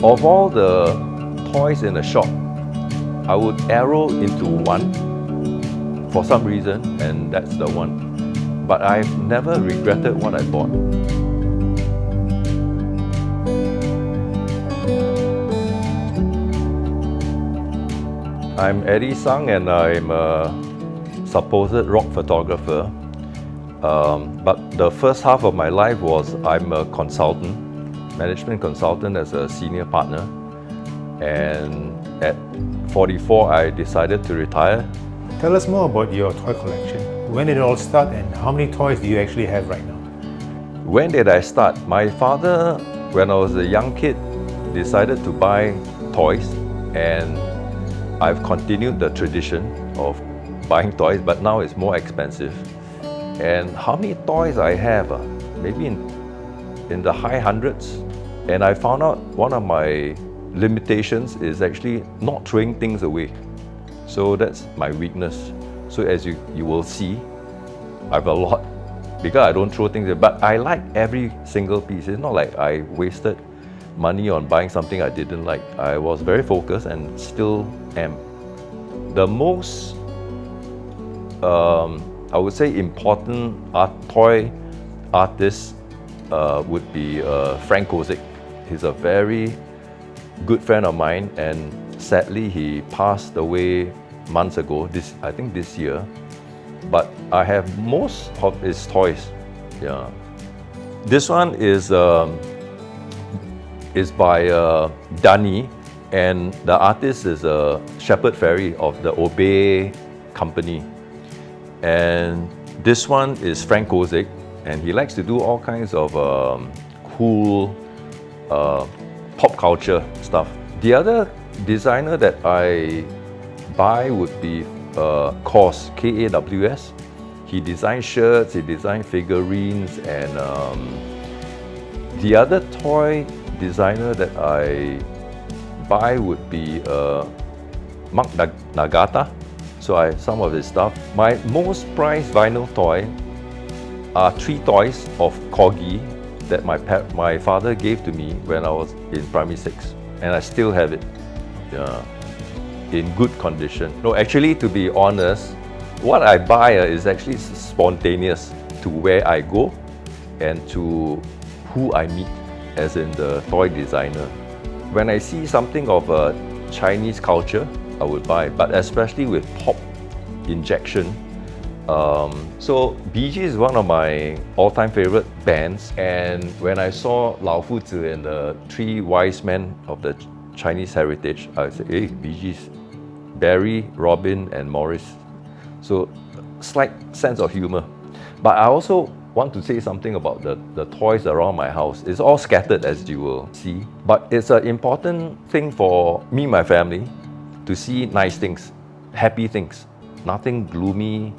Of all the toys in the shop, I would arrow into one for some reason, and that's the one. But I've never regretted what I bought. I'm Eddie Sang, and I'm a supposed rock photographer. But the first half of my life was I'm a consultant, management consultant as a senior partner. And at 44, I decided to retire. Tell us more about your toy collection. When did it all start and how many toys do you actually have right now? When did I start? My father, when I was a young kid, decided to buy toys, and I've continued the tradition of buying toys, but now it's more expensive. And how many toys I have? Maybe in the high hundreds. And I found out one of my limitations is actually not throwing things away. So that's my weakness. So as you will see, I have a lot because I don't throw things away. But I like every single piece. It's not like I wasted money on buying something I didn't like. I was very focused and still am. The most, I would say, important toy artist would be Frank Kozik. He's a very good friend of mine, and sadly he passed away months ago, I think this year. But I have most of his toys. Yeah. This one is by Dani, and the artist is Shepard Fairey of the Obey company. And this one is Frank Kozik, and he likes to do all kinds of cool pop culture stuff. The other designer that I buy would be Kaws, K-A-W-S. He designs shirts, he designs figurines, and the other toy designer that I buy would be Mark Nagata. So I have some of his stuff. My most prized vinyl toy are 3 toys of Corgi that my father gave to me when I was in primary 6, and I still have it. Yeah, in good condition. No, actually, to be honest, what I buy is actually spontaneous to where I go and to who I meet, as in the toy designer. When I see something of a Chinese culture, I would buy, but especially with pop injection. So Bee Gees is one of my all-time favorite bands, and when I saw Lao Fuzi and the 3 wise men of the Chinese heritage, I said, hey, Bee Gees, Barry, Robin, and Morris. So slight sense of humor. But I also want to say something about the toys around my house. It's all scattered, as you will see, but it's an important thing for me and my family to see nice things, happy things, nothing gloomy.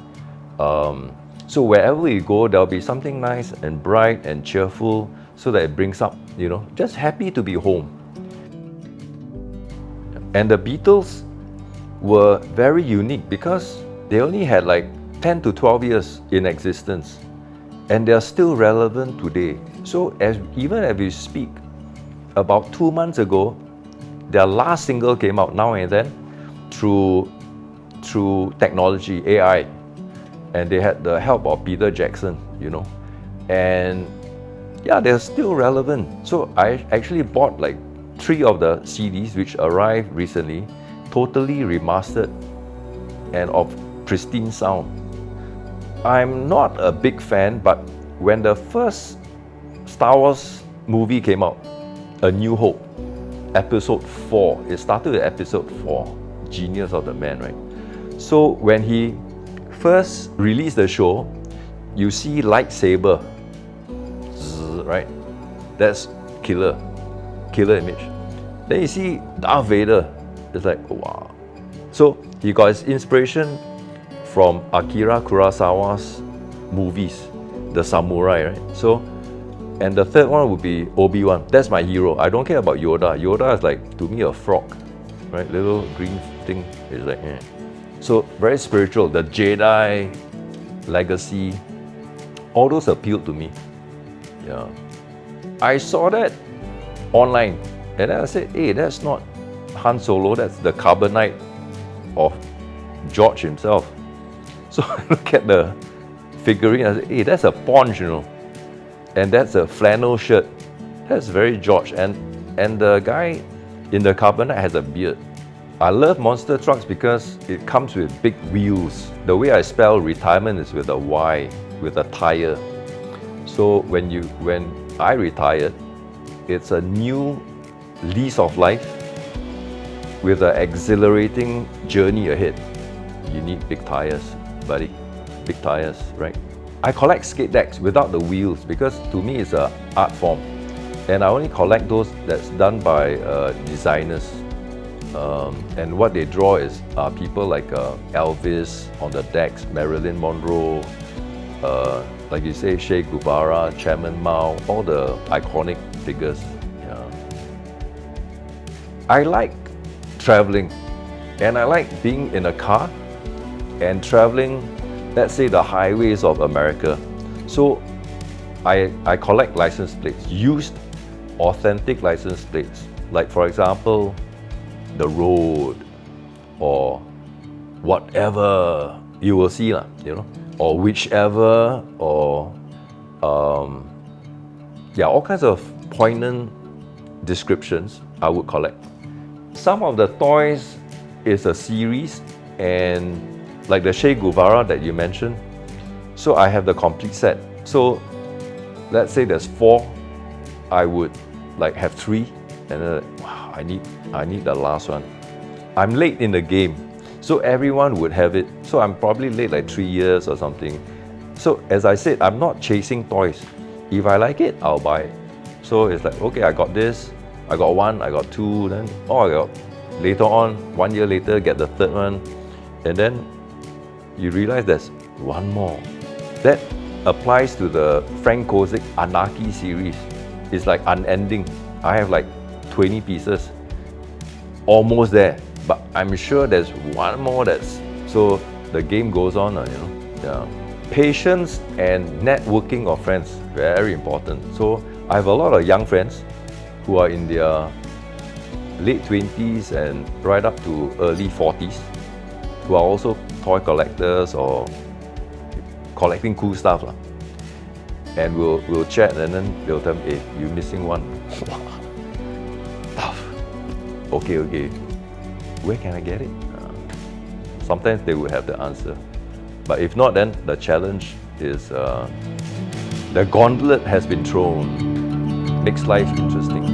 So wherever we go, there'll be something nice and bright and cheerful, so that it brings up, just happy to be home. And the Beatles were very unique because they only had like 10 to 12 years in existence, and they're still relevant today. So even as we speak, about 2 months ago, their last single came out, Now and Then, through technology, AI. And they had the help of Peter Jackson, and yeah, they're still relevant. So I actually bought like 3 of the CDs which arrived recently, totally remastered and of pristine sound. I'm not a big fan, but when the first Star Wars movie came out, A New Hope, episode 4, it started with episode 4, Genius of the Man, right? So when he first released the show, you see lightsaber, right? That's killer image. Then you see Darth Vader. It's like, wow. So he got his inspiration from Akira Kurosawa's movies, the samurai, right? So, and the third one would be Obi-Wan. That's my hero. I don't care about Yoda. Yoda is like, to me, a frog, right? Little green thing is like, eh. So very spiritual. The Jedi legacy, all those appealed to me. Yeah, I saw that online And then I said, hey, that's not Han Solo, that's the carbonite of George himself. So I look at the figurine, I said, hey, that's a paunch, you know. And that's a flannel shirt. That's very George. And the guy in the carbonite has a beard. I love monster trucks because it comes with big wheels. The way I spell retirement is with a Y, with a tire. So when I retired, it's a new lease of life with an exhilarating journey ahead. You need big tires, buddy. Big tires, right? I collect skate decks without the wheels because to me it's an art form. And I only collect those that's done by designers. And what they draw is people like Elvis on the decks, Marilyn Monroe, like you say, Che Guevara, Chairman Mao, all the iconic figures. Yeah. I like traveling, and I like being in a car and traveling, let's say, the highways of America. So I collect license plates, used, authentic license plates. Like for example, the road or whatever you will see, you know, or whichever, or yeah, all kinds of poignant descriptions I would collect. Some of the toys is a series, and like the Che Guevara that you mentioned, so I have the complete set. So let's say there's 4, I would like have 3, and then wow, I need the last one. I'm late in the game, so everyone would have it. So I'm probably late like 3 years or something. So as I said, I'm not chasing toys. If I like it, I'll buy it. So it's like, okay, I got this, I got 1, I got 2, then I got later on, 1 year later, get the 3rd one, and then you realize there's 1 more. That applies to the Frank Kozik Anarchy series. It's like unending. I have like 20 pieces, almost there, but I'm sure there's 1 more that's, so the game goes on, you know. Yeah. Patience and networking of friends, very important. So I have a lot of young friends who are in their late 20s and right up to early 40s, who are also toy collectors or collecting cool stuff. And we'll chat, and then they'll tell me, hey, you're missing one. Tough. Okay. Where can I get it? Sometimes they will have the answer. But if not, then the challenge is the gauntlet has been thrown. Makes life interesting.